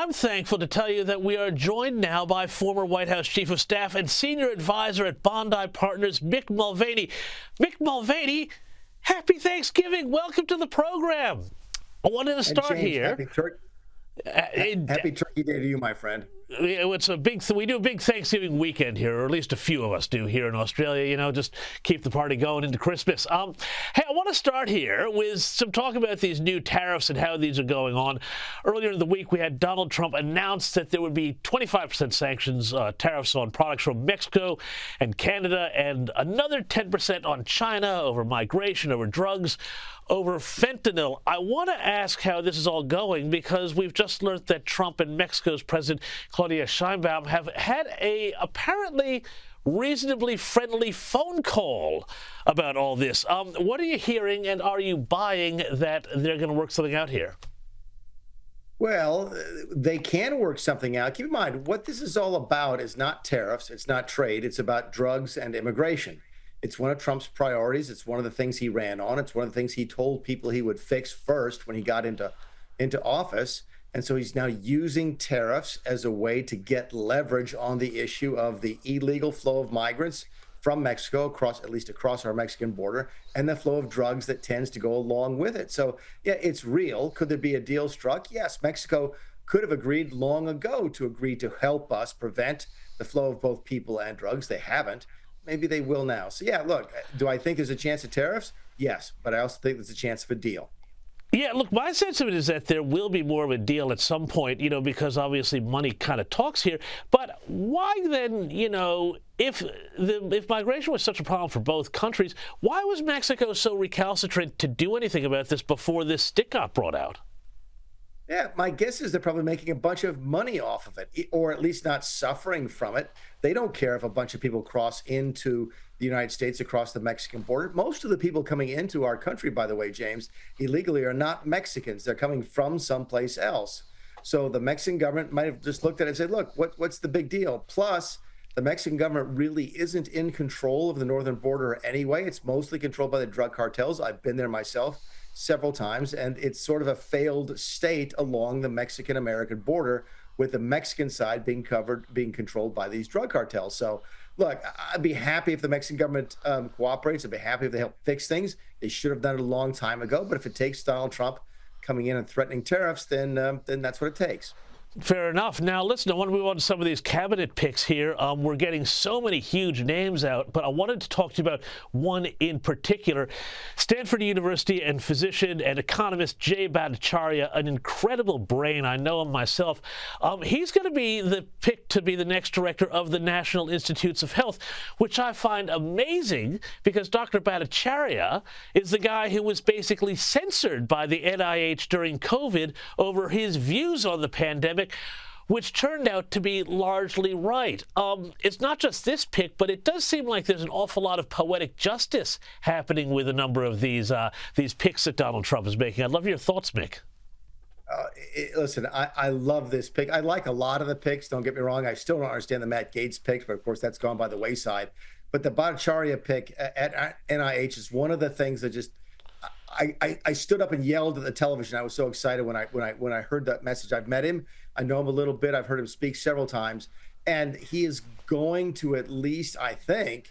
I'm thankful to tell you that we are joined now by former White House Chief of Staff and Senior Advisor at Bondi Partners, Mick Mulvaney. Mick Mulvaney, happy Thanksgiving. Welcome to the program. I wanted to start James, here. Happy Turkey Day to you, my friend. It's a big. We do a big Thanksgiving weekend here, or at least a few of us do here in Australia. You know, just keep the party going into Christmas. Hey, I want to start here with some talk about these new tariffs and how these are going on. Earlier in the week, we had Donald Trump announce that there would be 25% sanctions, tariffs on products from Mexico and Canada, and another 10% on China over migration, over drugs, over fentanyl. I want to ask how this is all going because we've just learned that Trump and Mexico's President Claudia Sheinbaum have had a apparently reasonably friendly phone call about all this. What are you hearing, and are you buying that they're going to work something out here? Well, they can work something out. Keep in mind, what this is all about is not tariffs. It's not trade. It's about drugs and immigration. It's one of Trump's priorities. It's one of the things he ran on. It's one of the things he told people he would fix first when he got into office. And so he's now using tariffs as a way to get leverage on the issue of the illegal flow of migrants from Mexico across our Mexican border, and the flow of drugs that tends to go along with it. So, yeah, it's real. Could there be a deal struck? Yes, Mexico could have agreed long ago to help us prevent the flow of both people and drugs. They haven't. Maybe they will now. So, yeah, look, do I think there's a chance of tariffs? Yes, but I also think there's a chance of a deal. Yeah, look, my sense of it is that there will be more of a deal at some point, you know, because obviously money kind of talks here. But why then, you know, if migration was such a problem for both countries, why was Mexico so recalcitrant to do anything about this before this stick got brought out? Yeah, my guess is they're probably making a bunch of money off of it, or at least not suffering from it. They don't care if a bunch of people cross into the United States across the Mexican border. Most of the people coming into our country, by the way, James, illegally are not Mexicans. They're coming from someplace else. So the Mexican government might have just looked at it and said, look, what's the big deal? Plus, the Mexican government really isn't in control of the northern border anyway. It's mostly controlled by the drug cartels. I've been there myself several times, and it's sort of a failed state along the Mexican-American border, with the Mexican side being controlled by these drug cartels. So, look, I'd be happy if the Mexican government cooperates. I'd be happy if they help fix things. They should have done it a long time ago. But if it takes Donald Trump coming in and threatening tariffs, then that's what it takes. Fair enough. Now, listen, I want to move on to some of these cabinet picks here. We're getting so many huge names out, but I wanted to talk to you about one in particular. Stanford University and physician and economist Jay Bhattacharya, an incredible brain. I know him myself. He's going to be the pick to be the next director of the National Institutes of Health, which I find amazing because Dr. Bhattacharya is the guy who was basically censored by the NIH during COVID over his views on the pandemic, which turned out to be largely right. It's not just this pick, but it does seem like there's an awful lot of poetic justice happening with a number of these picks that Donald Trump is making. I'd love your thoughts, Mick. Listen, I love this pick. I like a lot of the picks. Don't get me wrong. I still don't understand the Matt Gaetz picks, but of course that's gone by the wayside. But the Bhattacharya pick at NIH is one of the things that just I stood up and yelled at the television. I was so excited when I heard that message. I've met him. I know him a little bit. I've heard him speak several times, and he is going to at least, I think,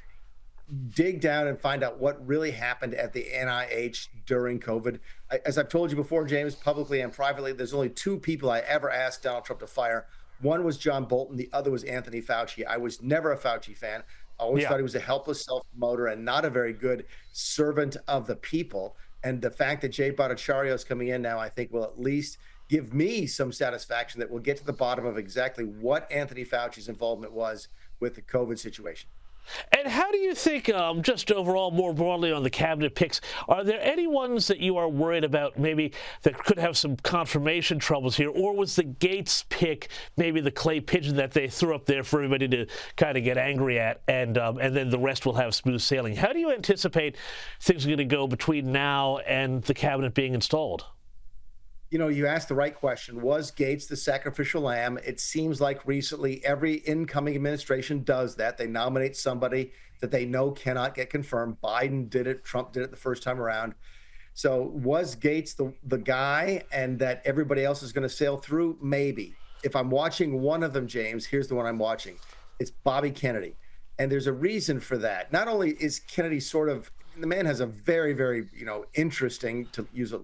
dig down and find out what really happened at the NIH during COVID. As I've told you before, James, publicly and privately, there's only two people I ever asked Donald Trump to fire. One was John Bolton. The other was Anthony Fauci. I was never a Fauci fan. I always thought he was a helpless self-promoter and not a very good servant of the people. And the fact that Jay Bhattacharya is coming in now, I think, will at least give me some satisfaction that we'll get to the bottom of exactly what Anthony Fauci's involvement was with the COVID situation. And how do you think, just overall, more broadly on the cabinet picks, are there any ones that you are worried about maybe that could have some confirmation troubles here? Or was the Gaetz pick maybe the clay pigeon that they threw up there for everybody to kind of get angry at, and then the rest will have smooth sailing? How do you anticipate things are going to go between now and the cabinet being installed? You know, you asked the right question. Was Gaetz the sacrificial lamb? It seems like recently every incoming administration does that. They nominate somebody that they know cannot get confirmed. Biden did it. Trump did it the first time around. So was Gaetz the guy, and that everybody else is going to sail through? Maybe. if I'm watching one of them, James, here's the one I'm watching. It's Bobby Kennedy. And there's a reason for that. Not only is Kennedy sort of, the man has a very, very, interesting, to use a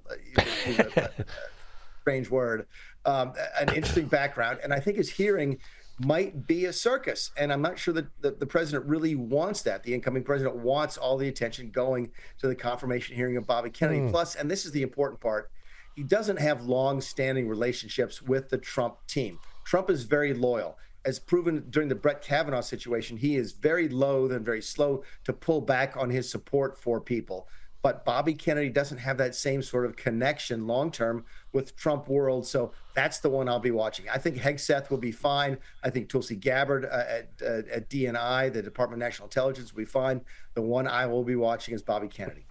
strange word, an interesting background. And I think his hearing might be a circus. And I'm not sure that the president really wants that. The incoming president wants all the attention going to the confirmation hearing of Bobby Kennedy. Plus, and this is the important part, he doesn't have long-standing relationships with the Trump team. Trump is very loyal. As proven during the Brett Kavanaugh situation, he is very loath and very slow to pull back on his support for people. But Bobby Kennedy doesn't have that same sort of connection long-term with Trump world. So that's the one I'll be watching. I think Hegseth will be fine. I think Tulsi Gabbard at DNI, the Department of National Intelligence, will be fine. The one I will be watching is Bobby Kennedy.